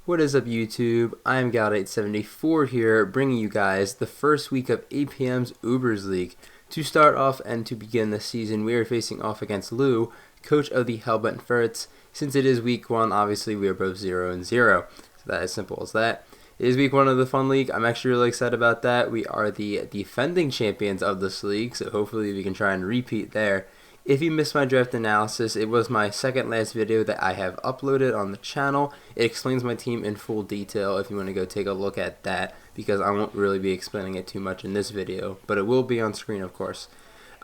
What is up, YouTube? I'm God874 here, bringing you guys the first week of APM's Ubers League. To start off and to begin the season, we are facing off against Lou, coach of the Hellbent Furrets. Since it is week 1, obviously we are both 0-0. So that is simple as that. It is week 1 of the fun league. I'm actually really excited about that. We are the defending champions of this league, so hopefully we can try and repeat there. If you missed my draft analysis, it was my second last video that I have uploaded on the channel. It explains my team in full detail if you want to go take a look at that, because I won't really be explaining it too much in this video, but it will be on screen, of course.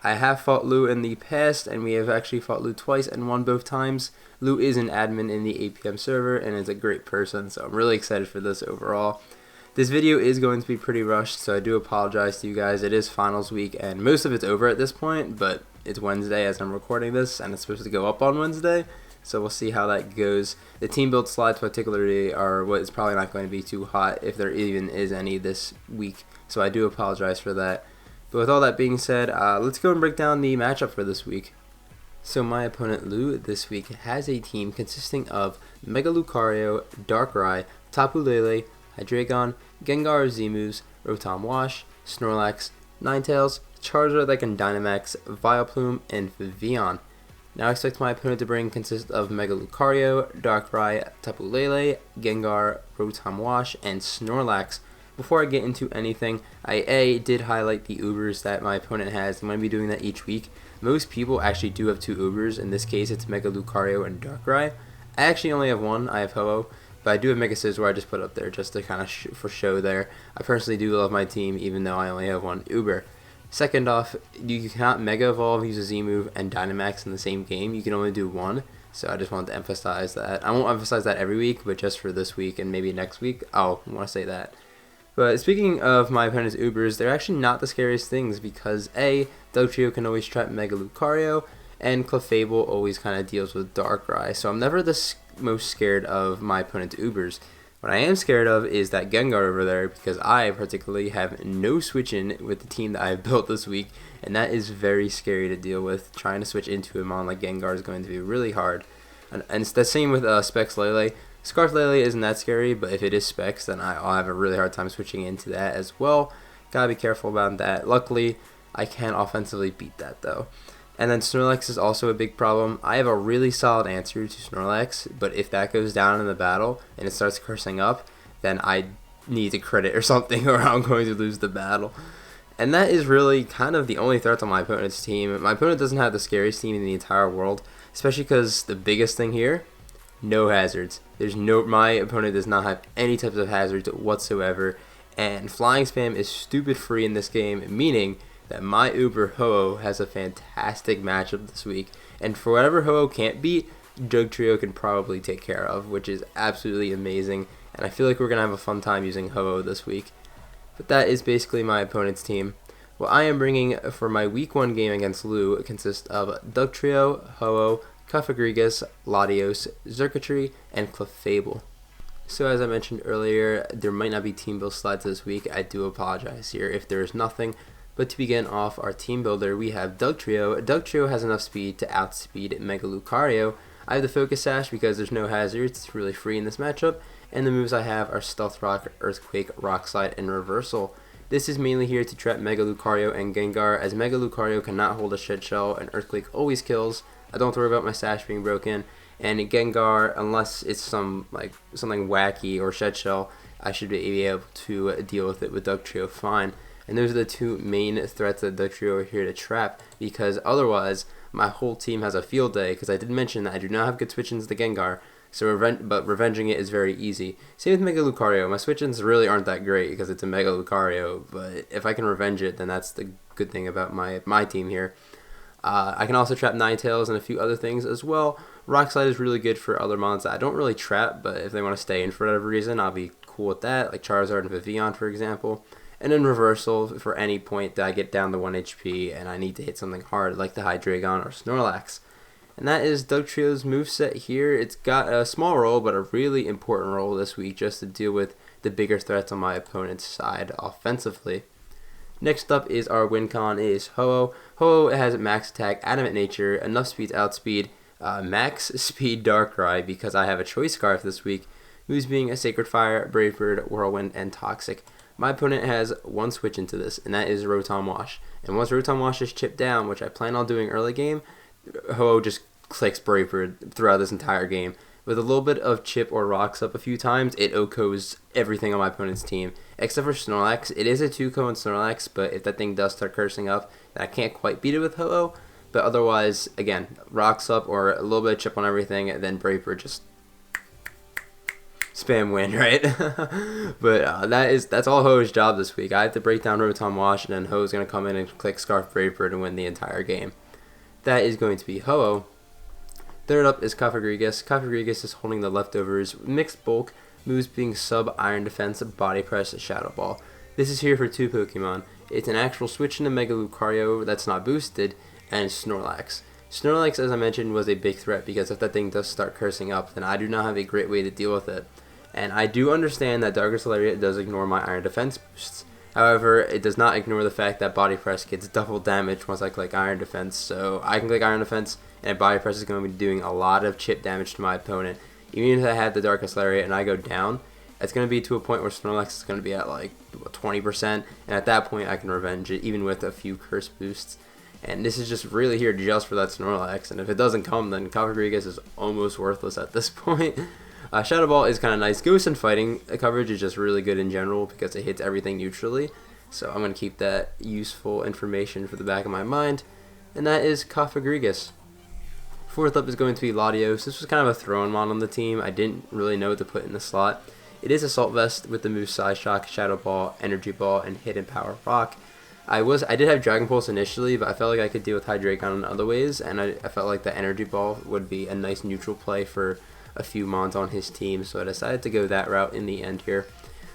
I have fought Lou in the past, and we have actually fought Lou twice and won both times. Lou is an admin in the APM server and is a great person, so I'm really excited for this overall. This video is going to be pretty rushed, so I do apologize to you guys. It is finals week, and most of it's over at this point, but it's Wednesday as I'm recording this, and it's supposed to go up on Wednesday, so we'll see how that goes. The team build slides particularly are what is probably not going to be too hot, if there even is any this week, so I do apologize for that. But with all that being said, let's go and break down the matchup for this week. So my opponent Lou this week has a team consisting of Mega Lucario, Darkrai, Tapu Lele, Hydreigon, Gengar Z-moves, Rotom Wash, Snorlax, Ninetales, Charizard that can Dynamax, Vileplume, and Vivillon. Now I expect my opponent to bring consist of Mega Lucario, Darkrai, Tapu Lele, Gengar, Rotom Wash, and Snorlax. Before I get into anything, I did highlight the Ubers that my opponent has. I'm going to be doing that each week. Most people actually do have 2 Ubers. In this case, it's Mega Lucario and Darkrai. I actually only have 1. I have Ho-Oh. But I do have Mega Scizor I just put up there just to kind of for show there. I personally do love my team even though I only have 1 Uber. Second off, you cannot Mega Evolve, use a Z-move, and Dynamax in the same game. You can only do 1. So I just wanted to emphasize that. I won't emphasize that every week, but just for this week and maybe next week, I'll want to say that. But speaking of my opponent's Ubers, they're actually not the scariest things because A, Dugtrio can always trap Mega Lucario, and Clefable always kind of deals with Darkrai. So I'm never the most scared of my opponent's Ubers. What I am scared of is that Gengar over there, because I particularly have no switch in with the team that I've built this week, and that is very scary to deal with. Trying to switch into him on like Gengar is going to be really hard. And it's the same with Specs Lele. Scarf Lele isn't that scary, but if it is Specs, then I'll have a really hard time switching into that as well. Gotta be careful about that. Luckily, I can offensively beat that though. And then Snorlax is also a big problem. I have a really solid answer to Snorlax, but if that goes down in the battle and it starts cursing up, then I need to crit it or something or I'm going to lose the battle. And that is really kind of the only threat on my opponent's team. My opponent doesn't have the scariest team in the entire world, especially because the biggest thing here, no hazards. My opponent does not have any types of hazards whatsoever, and flying spam is stupid free in this game, meaning that my Uber Ho-Oh has a fantastic matchup this week, and for whatever Ho-Oh can't beat, Dugtrio can probably take care of, which is absolutely amazing, and I feel like we're going to have a fun time using Ho-Oh this week. But that is basically my opponent's team. What I am bringing for my week 1 game against Lou consists of Dugtrio, Ho-Oh, Cofagrigus, Latios, Xurkitree, and Clefable. So as I mentioned earlier, there might not be team build slides this week. I do apologize here if there is nothing. But to begin off our team builder, we have Dugtrio. Dugtrio has enough speed to outspeed Mega Lucario. I have the Focus Sash because there's no hazards. It's really free in this matchup. And the moves I have are Stealth Rock, Earthquake, Rock Slide, and Reversal. This is mainly here to trap Mega Lucario and Gengar, as Mega Lucario cannot hold a Shed Shell and Earthquake always kills. I don't have to worry about my Sash being broken. And Gengar, unless it's something wacky or Shed Shell, I should be able to deal with it with Dugtrio fine. And those are the 2 main threats that Dugtrio are here to trap, because otherwise my whole team has a field day, because I did mention that I do not have good switch-ins to Gengar, but revenging it is very easy. Same with Mega Lucario. My switch-ins really aren't that great because it's a Mega Lucario, but if I can revenge it, then that's the good thing about my team here. I can also trap Ninetales and a few other things as well. Rock Slide is really good for other mons that I don't really trap, but if they want to stay in for whatever reason, I'll be cool with that, like Charizard and Vivillon, for example. And then Reversal for any point that I get down to 1 HP and I need to hit something hard, like the Hydreigon or Snorlax. And that is Dugtrio's moveset here. It's got a small role, but a really important role this week just to deal with the bigger threats on my opponent's side offensively. Next up is our win con is Ho-Oh. Ho-Oh has max attack, adamant nature, enough speed to outspeed max speed Darkrai because I have a choice scarf this week moves being a Sacred Fire, Brave Bird, Whirlwind, and Toxic. My opponent has one switch into this, and that is Rotom Wash. And once Rotom Wash is chipped down, which I plan on doing early game, Ho-Oh just clicks Brave Bird throughout this entire game. With a little bit of chip or rocks up a few times, it OHKOs everything on my opponent's team. Except for Snorlax. It is a 2-KO on Snorlax, but if that thing does start cursing up, then I can't quite beat it with Ho-Oh. But otherwise, again, rocks up or a little bit of chip on everything, and then Brave Bird just spam win, right? But that's all Ho-Oh's job this week. I have to break down Rotom Wash, and then Ho-Oh's going to come in and click Scarf Brave Bird and win the entire game. That is going to be Ho-Oh. Third up is Cofagrigus. Cofagrigus is holding the leftovers. Mixed bulk, moves being sub Iron Defense, Body Press, Shadow Ball. This is here for 2 Pokemon. It's an actual switch into Mega Lucario that's not boosted, and Snorlax. Snorlax, as I mentioned, was a big threat because if that thing does start cursing up, then I do not have a great way to deal with it. And I do understand that Darkest Lariat does ignore my Iron Defense boosts. However, it does not ignore the fact that Body Press gets double damage once I click Iron Defense. So I can click Iron Defense, and Body Press is going to be doing a lot of chip damage to my opponent. Even if I have the Darkest Lariat and I go down, it's going to be to a point where Snorlax is going to be at like 20%. And at that point, I can revenge it, even with a few curse boosts. And this is just really here just for that Snorlax. And if it doesn't come, then Cofagrigus is almost worthless at this point. Shadow Ball is kind of nice. Ghost and Fighting coverage is just really good in general because it hits everything neutrally. So I'm going to keep that useful information for the back of my mind. And that is Cofagrigus. Fourth up is going to be Latios. This was kind of a throw-in mod on the team. I didn't really know what to put in the slot. It is Assault Vest with the moves Side Shock, Shadow Ball, Energy Ball, and Hidden Power Rock. I did have Dragon Pulse initially, but I felt like I could deal with Hydreigon in other ways, and I felt like the Energy Ball would be a nice neutral play for a few mons on his team, so I decided to go that route in the end here.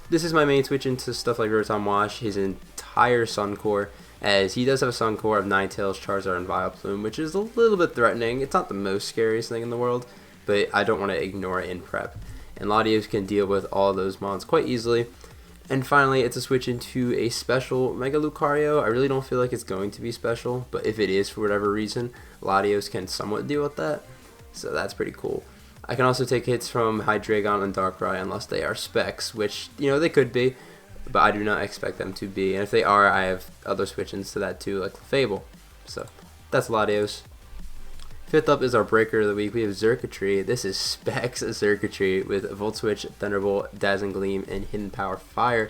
This is my main switch into stuff like Rotom Wash, his entire Sun Core, as he does have a Sun Core of Ninetales, Charizard, and Vileplume, which is a little bit threatening. It's not the most scariest thing in the world, but I don't want to ignore it in prep. And Latios can deal with all those mons quite easily. And finally, it's a switch into a special Mega Lucario. I really don't feel like it's going to be special, but if it is for whatever reason, Latios can somewhat deal with that. So that's pretty cool. I can also take hits from Hydreigon and Darkrai unless they are specs, which, they could be, but I do not expect them to be. And if they are, I have other switch-ins to that too, like Clefable. So that's Latios. Fifth up is our breaker of the week. We have Xurkitree. This is specs Xurkitree with Volt Switch, Thunderbolt, Dazzling Gleam, and Hidden Power Fire.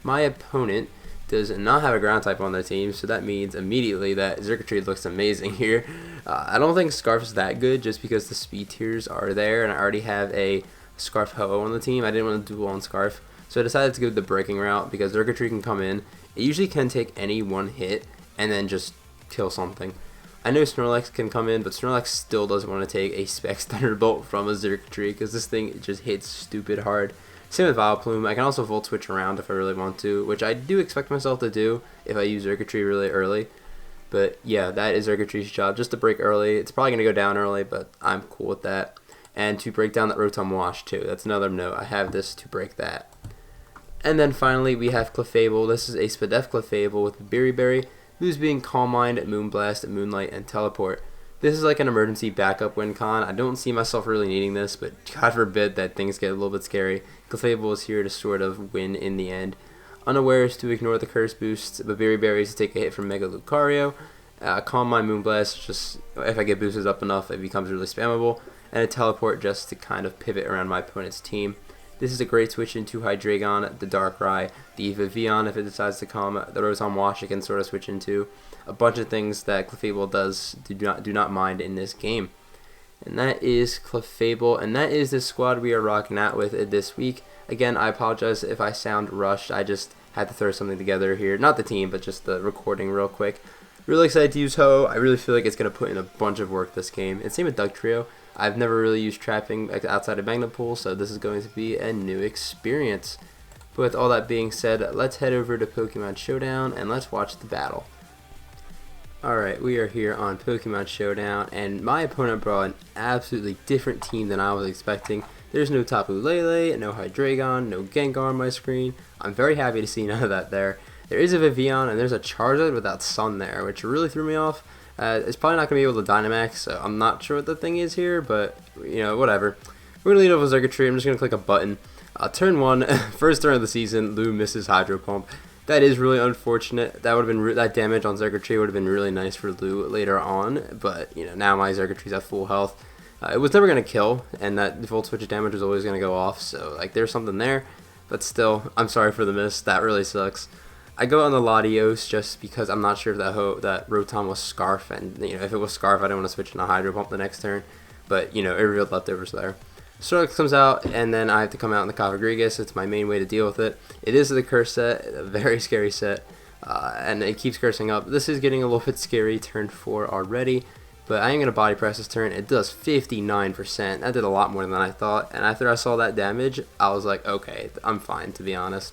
My opponent does not have a ground type on their team, so that means immediately that Xurkitree looks amazing here. I don't think Scarf's that good just because the speed tiers are there, and I already have a Scarf Ho-Oh on the team. I didn't want to duel on Scarf, so I decided to go the breaking route because Xurkitree can come in. It usually can take any one hit and then just kill something. I know Snorlax can come in, but Snorlax still doesn't want to take a Specs Thunderbolt from a Xurkitree because this thing just hits stupid hard. Same with Vileplume. I can also Volt Switch around if I really want to, which I do expect myself to do if I use Xurkitree really early. But yeah, that is Xurkitree's job, just to break early. It's probably going to go down early, but I'm cool with that. And to break down that Rotom Wash too. That's another note. I have this to break that. And then finally we have Clefable. This is a Spadef Clefable with Berry, moves being Calm Mind, Moonblast, Moonlight, and Teleport. This is like an emergency backup win con. I don't see myself really needing this, but God forbid that things get a little bit scary. Clefable is here to sort of win in the end. Unawares to ignore the curse boosts, but Berry is to take a hit from Mega Lucario. Calm Mind, Moonblast, just if I get boosted up enough, it becomes really spammable. And a Teleport just to kind of pivot around my opponent's team. This is a great switch into Hydreigon, the Darkrai, the Vivillon if it decides to come, the Rotom Wash it can sort of switch into. A bunch of things that Clefable does do not mind in this game. And that is Clefable, and that is the squad we are rocking out with this week. Again, I apologize if I sound rushed. I just had to throw something together here. Not the team, but just the recording real quick. Really excited to use Ho. I really feel like it's going to put in a bunch of work this game. And same with Dugtrio. I've never really used trapping outside of Magnet-Pool, so this is going to be a new experience. But with all that being said, let's head over to Pokemon Showdown and let's watch the battle. Alright, we are here on Pokemon Showdown, and my opponent brought an absolutely different team than I was expecting. There's no Tapu Lele, no Hydreigon, no Gengar on my screen. I'm very happy to see none of that there. There is a Vivillon, and there's a Charizard without Sun there, which really threw me off. It's probably not going to be able to Dynamax, so I'm not sure what the thing is here, but, whatever. We're going to lead off with Xurkitree. I'm just going to click a button. Turn 1, first turn of the season, Lou misses Hydro Pump. That is really unfortunate. That would have been that damage on Xurkitree would have been really nice for Lou later on, but now my Xurkitree's at full health. It was never gonna kill, and that Volt Switch damage was always gonna go off. So like there's something there, but still, I'm sorry for the miss. That really sucks. I go on the Latios just because I'm not sure if that Rotom was Scarf, and if it was Scarf, I don't want to switch into Hydro Pump the next turn. But it revealed leftovers there. Snorlax comes out, and then I have to come out in the Cofagrigus. It's my main way to deal with it. It is the curse set, a very scary set, and it keeps cursing up. This is getting a little bit scary, turn 4 already, but I am going to Body Press this turn. It does 59%. That did a lot more than I thought, and after I saw that damage, I was like, okay, I'm fine, to be honest.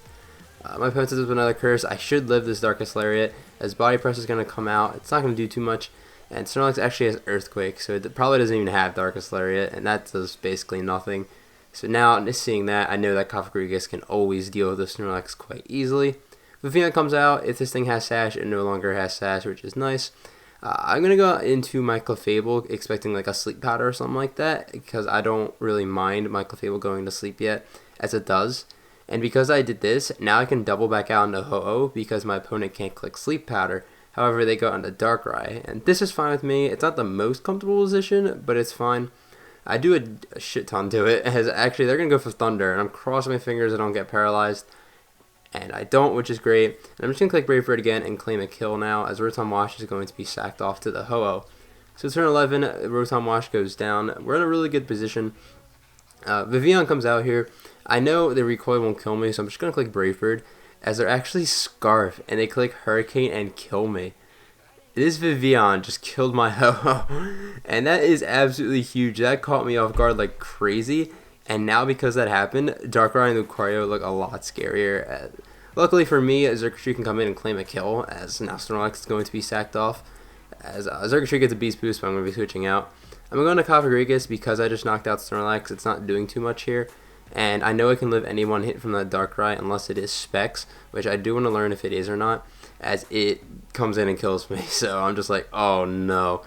My opponent does another curse. I should live this Darkest Lariat, as Body Press is going to come out. It's not going to do too much. And Snorlax actually has Earthquake, so it probably doesn't even have Darkest Lariat, and that does basically nothing. So now, seeing that, I know that Cofagrigus can always deal with the Snorlax quite easily. Vivillon comes out. If this thing has Sash, it no longer has Sash, which is nice. I'm going to go into my Clefable, expecting like a Sleep Powder or something like that, because I don't really mind my Clefable going to sleep yet, as it does. And because I did this, now I can double back out into Ho-Oh, because my opponent can't click Sleep Powder. However, they go on to Darkrai, and this is fine with me. It's not the most comfortable position, but it's fine. I do a shit ton to it, as actually they're going to go for Thunder, and I'm crossing my fingers I don't get paralyzed, and I don't, which is great. And I'm just going to click Brave Bird again and claim a kill now, as Rotom Wash is going to be sacked off to the Ho-Oh. So turn 11, Rotom Wash goes down. We're in a really good position. Vivillon comes out here. I know the recoil won't kill me, so I'm just going to click Brave Bird, as they're actually Scarf, and they click Hurricane and kill me. This Vivillon just killed my Ho-Oh, and that is absolutely huge. That caught me off guard like crazy, and now because that happened, Darkrai and Lucario look a lot scarier. Luckily for me, Xurkitree can come in and claim a kill, as now Snorlax is going to be sacked off, as Xurkitree gets a Beast Boost, but I'm going to be switching out. I'm going to Cofagrigus because I just knocked out Snorlax. It's not doing too much here. And I know I can live any one hit from that Darkrai unless it is Specs, which I do want to learn if it is or not, as it comes in and kills me. So I'm just like, oh no.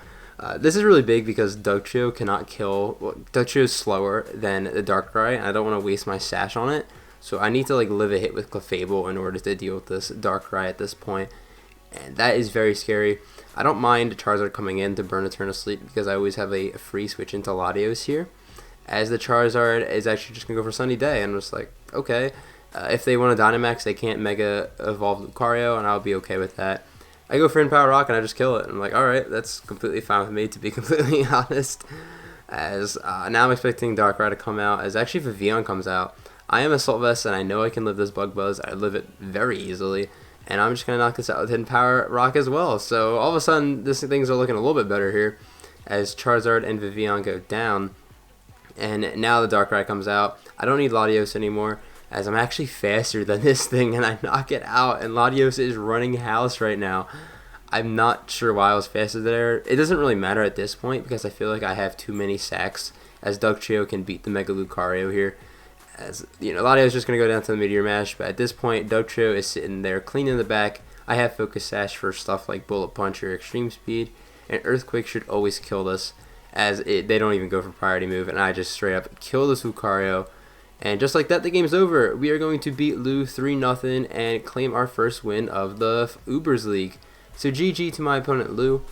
This is really big because Dugtrio cannot kill. Well, Dugtrio is slower than the Darkrai, and I don't want to waste my Sash on it. So I need to like live a hit with Clefable in order to deal with this Darkrai at this point. And that is very scary. I don't mind Charizard coming in to burn a turn of sleep because I always have a free switch into Latios here, as the Charizard is actually just going to go for Sunny Day, and I'm just like, okay. If they want to Dynamax, they can't Mega Evolve Lucario, and I'll be okay with that. I go for In-Power Rock, and I just kill it. I'm like, alright, that's completely fine with me, to be completely honest. As now I'm expecting Darkrai to come out, as actually Vivillon comes out. I am Assault Vest, and I know I can live this Bug Buzz. I live it very easily, and I'm just going to knock this out with In-Power Rock as well. So all of a sudden, things are looking a little bit better here, as Charizard and Vivillon go down. And now the Darkrai comes out. I don't need Latios anymore, as I'm actually faster than this thing, and I knock it out, and Latios is running house right now. I'm not sure why I was faster there. It doesn't really matter at this point, because I feel like I have too many sacks, as Dugtrio can beat the Mega Lucario here. As Latios is just going to go down to the Meteor Mash, but at this point, Dugtrio is sitting there clean in the back. I have Focus Sash for stuff like Bullet Punch or Extreme Speed, and Earthquake should always kill this, as they don't even go for priority move, and I just straight up kill this Lucario. And just like that, the game's over. We are going to beat Lou 3-0 and claim our first win of the Ubers League. So GG to my opponent Lou.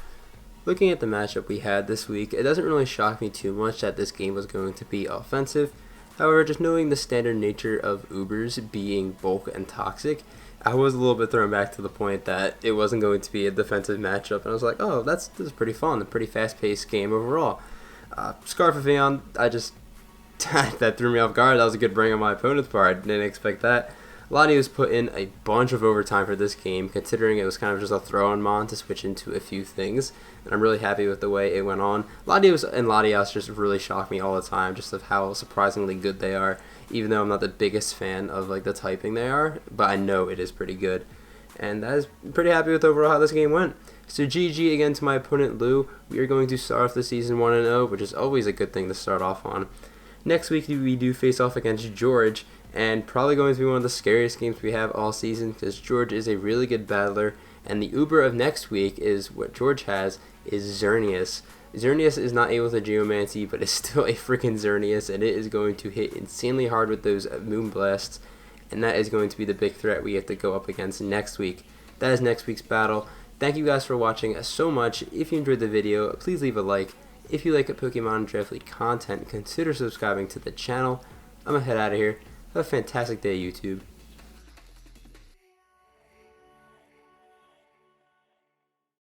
Looking at the matchup we had this week, it doesn't really shock me too much that this game was going to be offensive. However, just knowing the standard nature of Ubers being bulk and toxic, I was a little bit thrown back to the point that it wasn't going to be a defensive matchup, and I was like, oh, this is pretty fun, a pretty fast-paced game overall. Scarf of Aeon, that threw me off guard. That was a good bring on my opponent's part. I didn't expect that. Latios put in a bunch of overtime for this game, considering it was kind of just a throw-on mon to switch into a few things, and I'm really happy with the way it went on. Latios and Latias just really shock me all the time, just of how surprisingly good they are, even though I'm not the biggest fan of like the typing they are, but I know it is pretty good. And I was pretty happy with overall how this game went. So GG again to my opponent Lou. We are going to start off the season 1-0, which is always a good thing to start off on. Next week we do face off against George, and probably going to be one of the scariest games we have all season, because George is a really good battler, and the Uber of next week is what George has is Xerneas. Xerneas is not able to Geomancy, but it's still a freaking Xerneas, and it is going to hit insanely hard with those Moon Blasts, and that is going to be the big threat we have to go up against next week. That is next week's battle. Thank you guys for watching so much. If you enjoyed the video, please leave a like. If you like Pokemon Draft League content, consider subscribing to the channel. I'm going to head out of here. Have a fantastic day, YouTube.